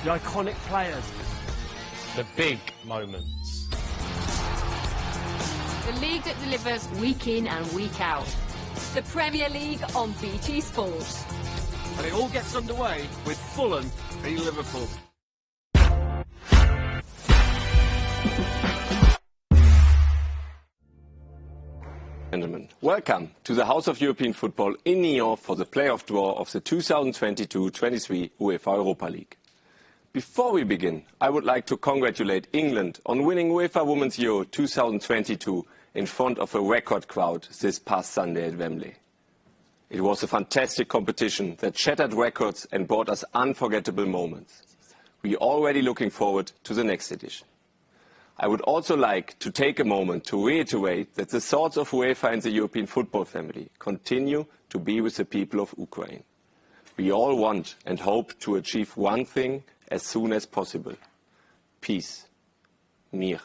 the iconic players, the big moments. The league that delivers week in and week out. The Premier League on BT Sport. And it all gets underway with Fulham v Liverpool. Gentlemen, welcome to the House of European Football in Nyon for the playoff draw of the 2022-23 UEFA Europa League. Before we begin, I would like to congratulate England on winning UEFA Women's Euro 2022 in front of a record crowd this past Sunday at Wembley. It was a fantastic competition that shattered records and brought us unforgettable moments. We are already looking forward to the next edition. I would also like to take a moment to reiterate that the thoughts of UEFA and the European football family continue to be with the people of Ukraine. We all want and hope to achieve one thing as soon as possible: peace. Mir.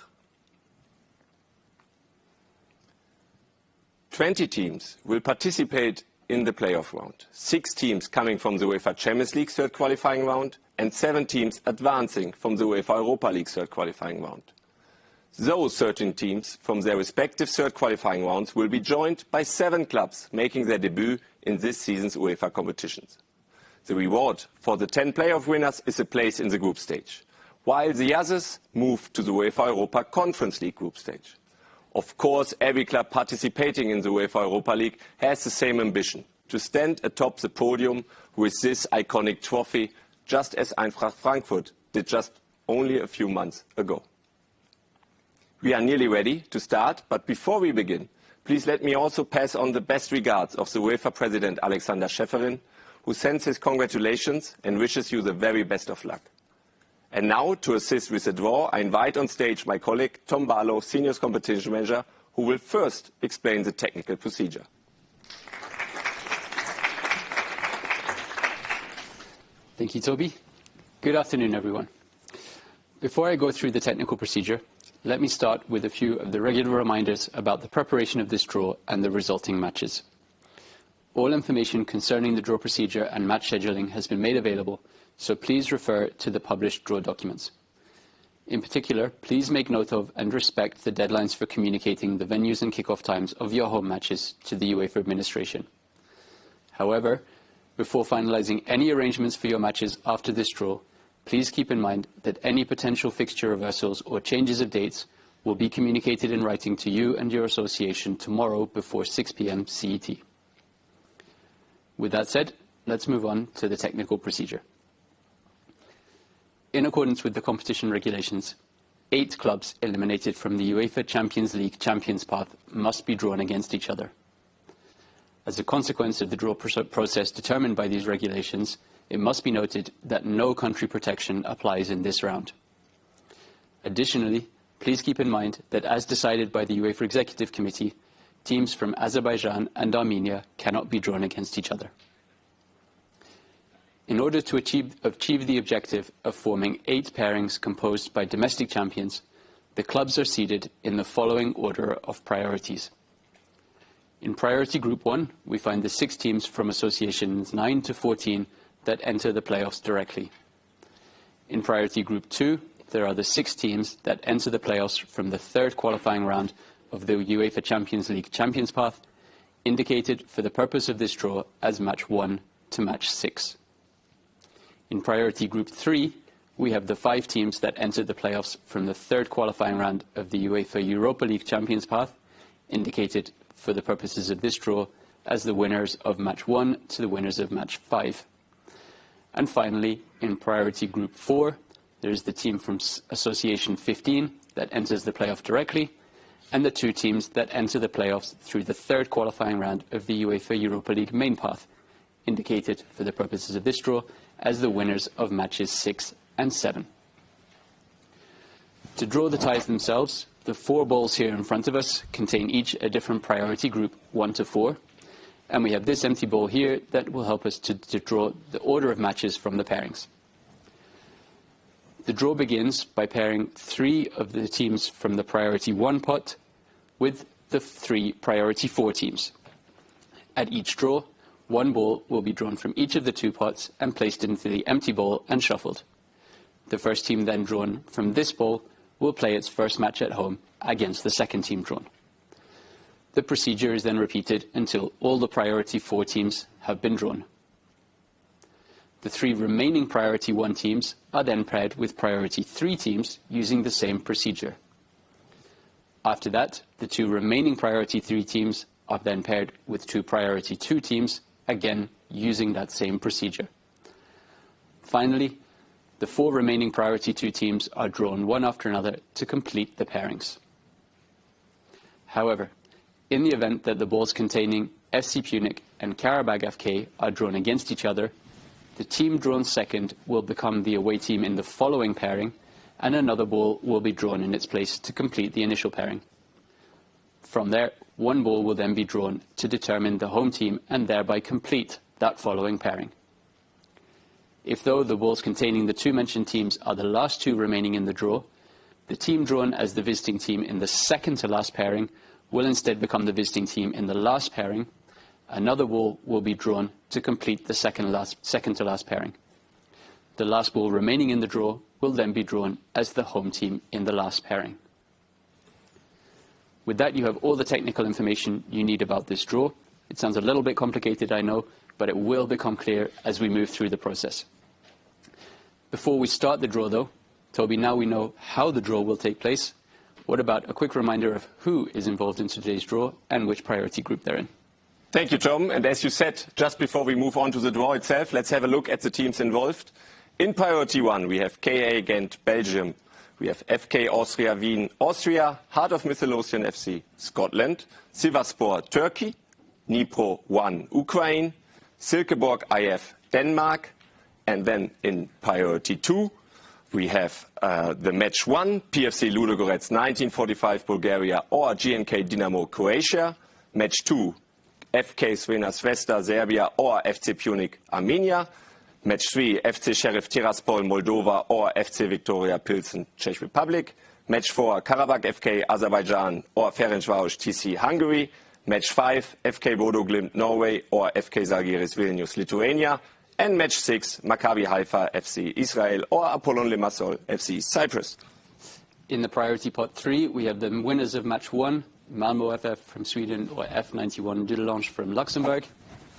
20 teams will participate in the playoff round. 6 teams coming from the UEFA Champions League third qualifying round and 7 teams advancing from the UEFA Europa League third qualifying round. Those 13 teams from their respective third qualifying rounds will be joined by 7 clubs making their debut in this season's UEFA competitions. The reward for the 10 playoff winners is a place in the group stage, while the others move to the UEFA Europa Conference League group stage. Of course, every club participating in the UEFA Europa League has the same ambition: to stand atop the podium with this iconic trophy, just as Eintracht Frankfurt did just only a few months ago. We are nearly ready to start, but before we begin, please let me also pass on the best regards of the UEFA President Alexander Schäferin, who sends his congratulations and wishes you the very best of luck. And now, to assist with the draw, I invite on stage my colleague Tom Barlow, Senior Competition Manager, who will first explain the technical procedure. Thank you, Toby. Good afternoon, everyone. Before I go through the technical procedure, let me start with a few of the regular reminders about the preparation of this draw and the resulting matches. All information concerning the draw procedure and match scheduling has been made available, so please refer to the published draw documents. In particular, please make note of and respect the deadlines for communicating the venues and kick-off times of your home matches to the UEFA administration. However, before finalising any arrangements for your matches after this draw, please keep in mind that any potential fixture reversals or changes of dates will be communicated in writing to you and your association tomorrow before 6 p.m. CET. With that said, let's move on to the technical procedure. In accordance with the competition regulations, 8 clubs eliminated from the UEFA Champions League Champions Path must be drawn against each other. As a consequence of the draw process determined by these regulations, it must be noted that no country protection applies in this round. Additionally, please keep in mind that as decided by the UEFA Executive Committee, teams from Azerbaijan and Armenia cannot be drawn against each other. In order to achieve the objective of forming 8 pairings composed by domestic champions, the clubs are seeded in the following order of priorities. In Priority Group 1, we find the 6 teams from associations 9 to 14 that enter the playoffs directly. In Priority Group 2, there are the 6 teams that enter the playoffs from the third qualifying round of the UEFA Champions League Champions Path, indicated for the purpose of this draw as Match 1 to Match 6. In Priority Group 3, we have the 5 teams that enter the playoffs from the third qualifying round of the UEFA Europa League Champions Path, indicated for the purposes of this draw as the winners of Match 1 to the winners of Match 5. And finally, in Priority Group 4, there is the team from Association 15 that enters the playoff directly, and the 2 teams that enter the playoffs through the third qualifying round of the UEFA Europa League main path, indicated for the purposes of this draw as the winners of matches 6 and 7. To draw the ties themselves, the 4 balls here in front of us contain each a different priority group 1 to 4, and we have this empty ball here that will help us to draw the order of matches from the pairings. The draw begins by pairing 3 of the teams from the priority 1 pot with the 3 priority 4 teams. At each draw, 1 ball will be drawn from each of the 2 pots and placed into the empty ball and shuffled. The first team then drawn from this pool will play its first match at home against the second team drawn. The procedure is then repeated until all the priority 4 teams have been drawn. The 3 remaining priority 1 teams are then paired with priority 3 teams using the same procedure. After that, the 2 remaining priority 3 teams are then paired with 2 priority 2 teams, again using that same procedure. Finally, the 4 remaining priority 2 teams are drawn one after another to complete the pairings. However, in the event that the balls containing FC Punic and Karabag FK are drawn against each other, the team drawn second will become the away team in the following pairing, and another ball will be drawn in its place to complete the initial pairing. From there, 1 ball will then be drawn to determine the home team and thereby complete that following pairing. If, though, the balls containing the 2 mentioned teams are the last 2 remaining in the draw, the team drawn as the visiting team in the second to last pairing will instead become the visiting team in the last pairing. Another ball will be drawn to complete the second to last pairing. The last ball remaining in the draw will then be drawn as the home team in the last pairing. With that, you have all the technical information you need about this draw. It sounds a little bit complicated, I know, but it will become clear as we move through the process. Before we start the draw, though, Toby, now we know how the draw will take place. What about a quick reminder of who is involved in today's draw and which priority group they're in? Thank you, Tom. And as you said, just before we move on to the draw itself, let's have a look at the teams involved. In priority 1, we have KA Ghent, Belgium. We have FK Austria Wien, Austria, Heart of Midlothian FC, Scotland, Sivasspor, Turkey, Dnipro 1, Ukraine, Silkeborg IF, Denmark. And then in priority 2, we have the match 1, PFC Ludogorets 1945 Bulgaria or GNK Dinamo Croatia. Match 2, FK Svena Svesta Serbia or FC Punic Armenia. Match 3, FC Sheriff Tiraspol Moldova or FC Viktoria Pilsen Czech Republic. Match 4, Karabakh FK Azerbaijan or Ferencváros TC Hungary. Match 5, FK Bodo Glimt Norway or FK Žalgiris Vilnius Lithuania. And match 6, Maccabi Haifa FC Israel or Apollon Limassol FC Cyprus. In the priority pot 3, we have the winners of match 1, Malmo FF from Sweden or F91 Dudelange from Luxembourg.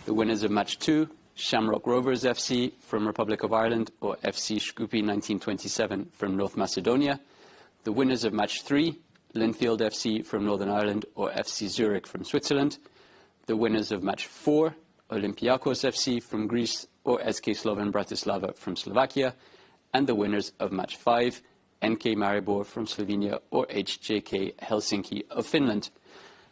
The winners of match 2, Shamrock Rovers FC from Republic of Ireland or FC Shkupi 1927 from North Macedonia. The winners of match 3, Linfield FC from Northern Ireland or FC Zurich from Switzerland. The winners of match 4, Olympiakos FC from Greece or SK Slovan Bratislava from Slovakia. And the winners of match 5, NK Maribor from Slovenia or HJK Helsinki of Finland.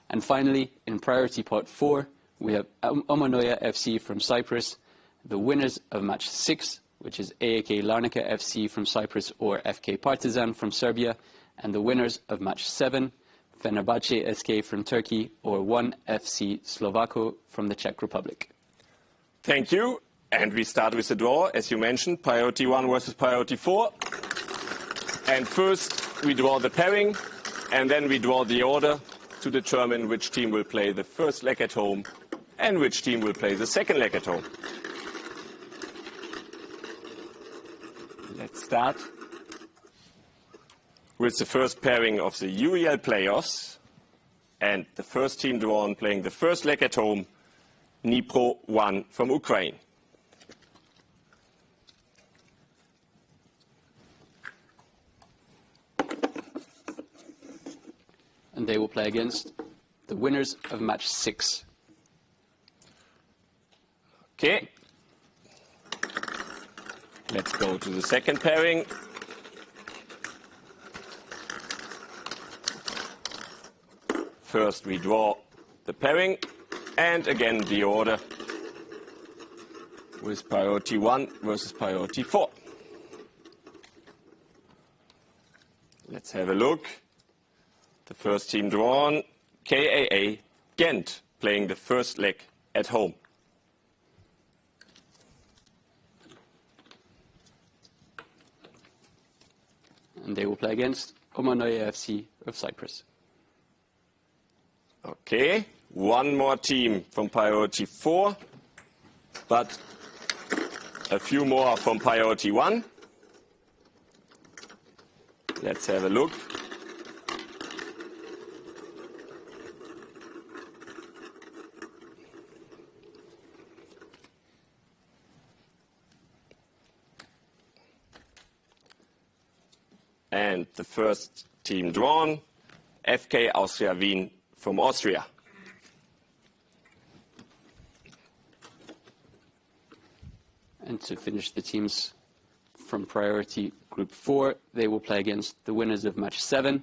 And finally, in priority pot 4, we have Omonoia FC from Cyprus, the winners of match 6, which is AAK Larnaca FC from Cyprus or FK Partizan from Serbia, and the winners of match 7, Fenerbahce SK from Turkey or 1 FC Slovako from the Czech Republic. Thank you. And we start with the draw, as you mentioned, priority 1 versus priority 4. And first we draw the pairing, and then we draw the order to determine which team will play the first leg at home and which team will play the second leg at home. Let's start with the first pairing of the UEL playoffs. And the first team drawn playing the first leg at home, Dnipro 1 from Ukraine. And they will play against the winners of match 6. Okay. Let's go to the second pairing. First we draw the pairing and again the order with priority 1 versus priority 4. Let's have a look. The first team drawn, KAA Ghent, playing the first leg at home. And they will play against Omonoia FC of Cyprus. Okay, one more team from priority 4, but a few more from priority 1. Let's have a look. And the first team drawn, FK Austria Wien from Austria. And to finish the teams from priority group 4, they will play against the winners of match 7,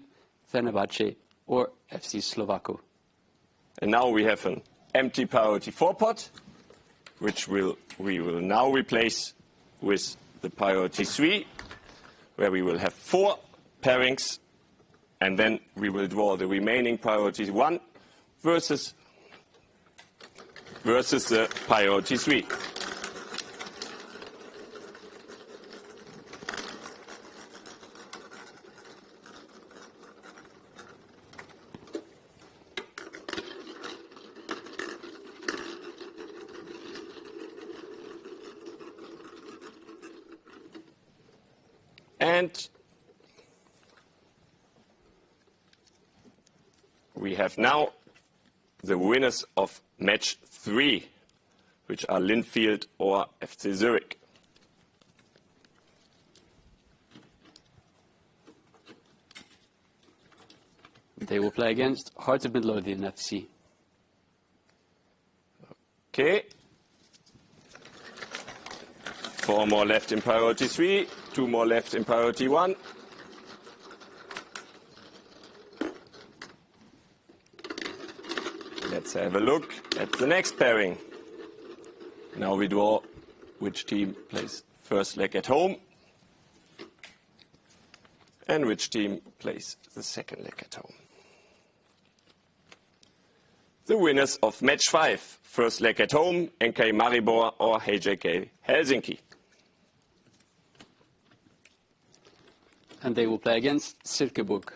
Fenerbahce or FC Slovako. And now we have an empty priority 4 pot, which we will now replace with the priority 3, where we will have 4 pairings, and then we will draw the remaining priority 1 versus the priority 3. And we have now the winners of match 3, which are Linfield or FC Zurich. They will play against Heart of Midlothian FC. Okay. 4 more left in priority 3, 2 more left in priority 1. Let's have a look at the next pairing. Now we draw which team plays first leg at home and which team plays the second leg at home. The winners of match 5, first leg at home, NK Maribor or HJK Helsinki. And they will play against Silkeborg.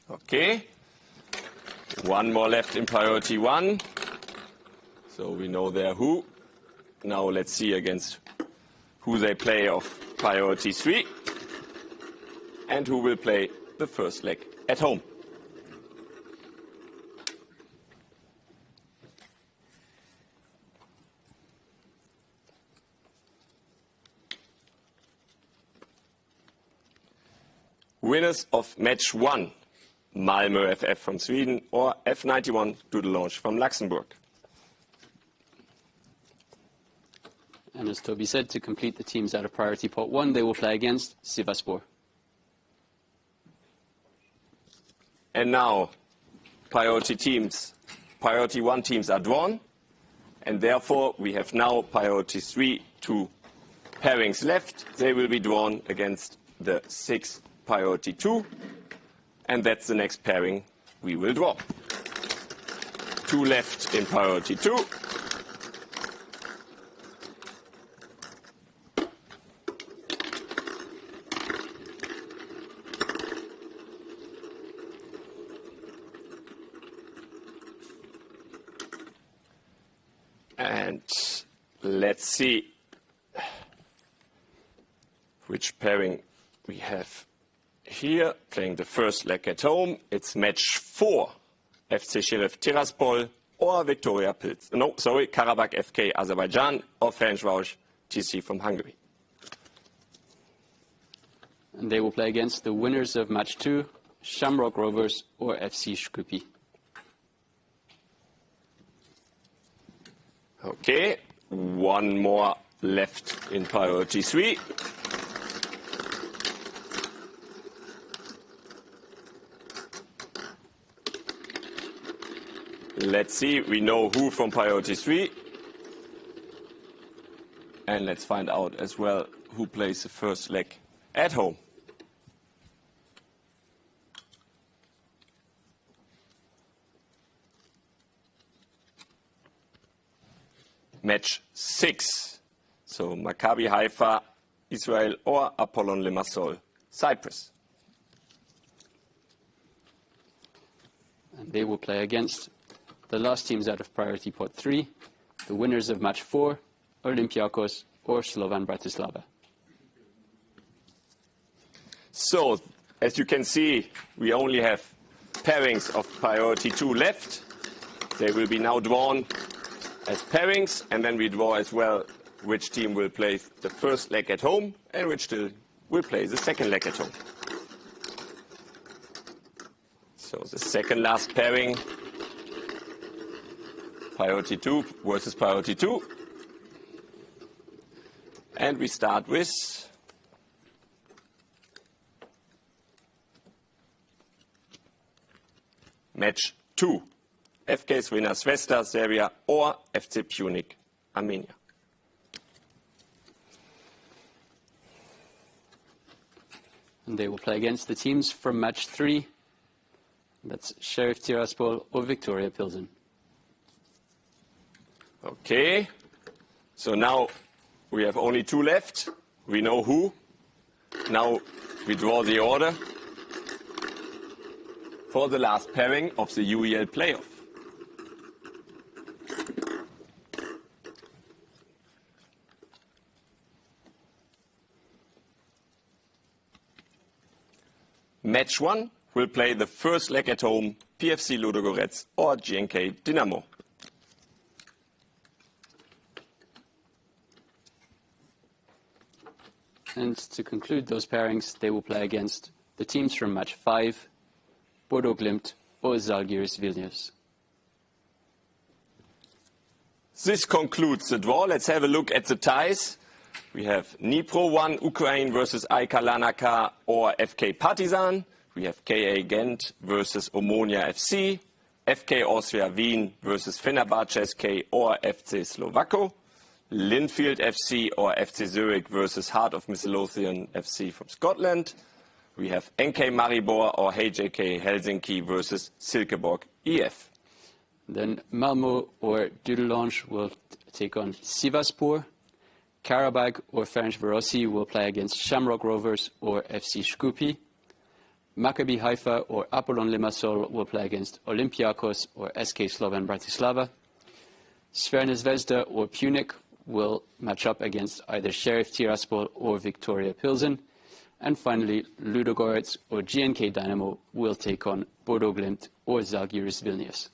Okay. 1 more left in priority 1. So we know there who. Now let's see against who they play of priority 3 and who will play the first leg at home. Winners of match 1, Malmö FF from Sweden or F91 Dudelange from Luxembourg. And as Toby said, to complete the teams out of priority pot 1, they will play against Sivasspor. And now priority 1 teams are drawn, and therefore we have now priority 3 2 pairings left. They will be drawn against the 6th priority 2, and that's the next pairing we will draw. 2 left in priority 2. And let's see which pairing we have here. Playing the first leg at home, it's match 4, FC Sheriff Tiraspol or Viktoria Pilz. No, sorry, Karabakh FK Azerbaijan or Ferencváros TC from Hungary. And they will play against the winners of match 2, Shamrock Rovers or FC Skopje. Okay, 1 more left in priority 3. Let's see, we know who from priority 3. And let's find out as well who plays the first leg at home. Match 6. So Maccabi Haifa, Israel or Apollon Limassol, Cyprus. And they will play against the last teams out of priority pot 3, the winners of match 4, Olympiakos or Slovan Bratislava. So, as you can see, we only have pairings of priority 2 left. They will be now drawn as pairings, and then we draw as well which team will play the first leg at home and which team will play the second leg at home. So the second last pairing, priority 2 versus priority 2. And we start with match 2. FK Svena Svesta Serbia or FC Punic Armenia. And they will play against the teams from match 3. That's Sheriff Tiraspol or Victoria Pilsen. Okay, so now we have only 2 left. We know who. Now we draw the order for the last pairing of the UEL playoff. Match 1 will play the first leg at home, PFC Ludogorets or GNK Dynamo. And to conclude those pairings, they will play against the teams from match 5, Bodo Glimt or Žalgiris Vilnius. This concludes the draw. Let's have a look at the ties. We have Dnipro 1 Ukraine versus AEK Larnaca or FK Partizan. We have KA Gent versus Omonia FC. FK Austria Wien versus Fenerbahce SK or FC Slovako. Linfield FC or FC Zurich versus Heart of Midlothian FC from Scotland. We have NK Maribor or HJK Helsinki versus Silkeborg EF. Then Malmö or Dudelange will take on Sivasspor. Karabag or Ferencvárosi will play against Shamrock Rovers or FC Shkupi. Maccabi Haifa or Apollon Limassol will play against Olympiakos or SK Slovan Bratislava. Crvena Zvezda or Punic will match up against either Sheriff Tiraspol or Victoria Pilsen. And finally, Ludogorets or GNK Dynamo will take on Bodo Glimt or Žalgiris Vilnius.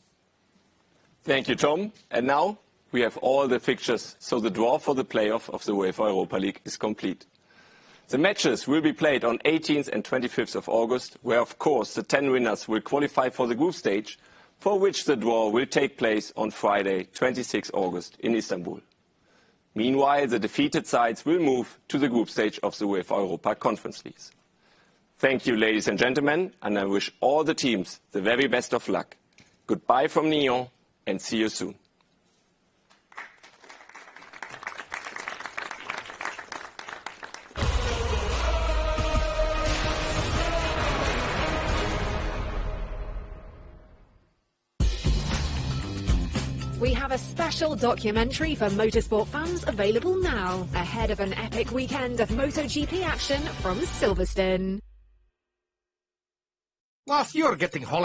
Thank you, Tom. And now we have all the fixtures, so the draw for the playoff of the UEFA Europa League is complete. The matches will be played on 18th and 25th of August, where of course the 10 winners will qualify for the group stage, for which the draw will take place on Friday, 26 August in Istanbul. Meanwhile, the defeated sides will move to the group stage of the UEFA Europa Conference Leagues. Thank you, ladies and gentlemen, and I wish all the teams the very best of luck. Goodbye from Nyon, and see you soon. We have a special documentary for motorsport fans available now, ahead of an epic weekend of MotoGP action from Silverstone. Whilst you're getting holiday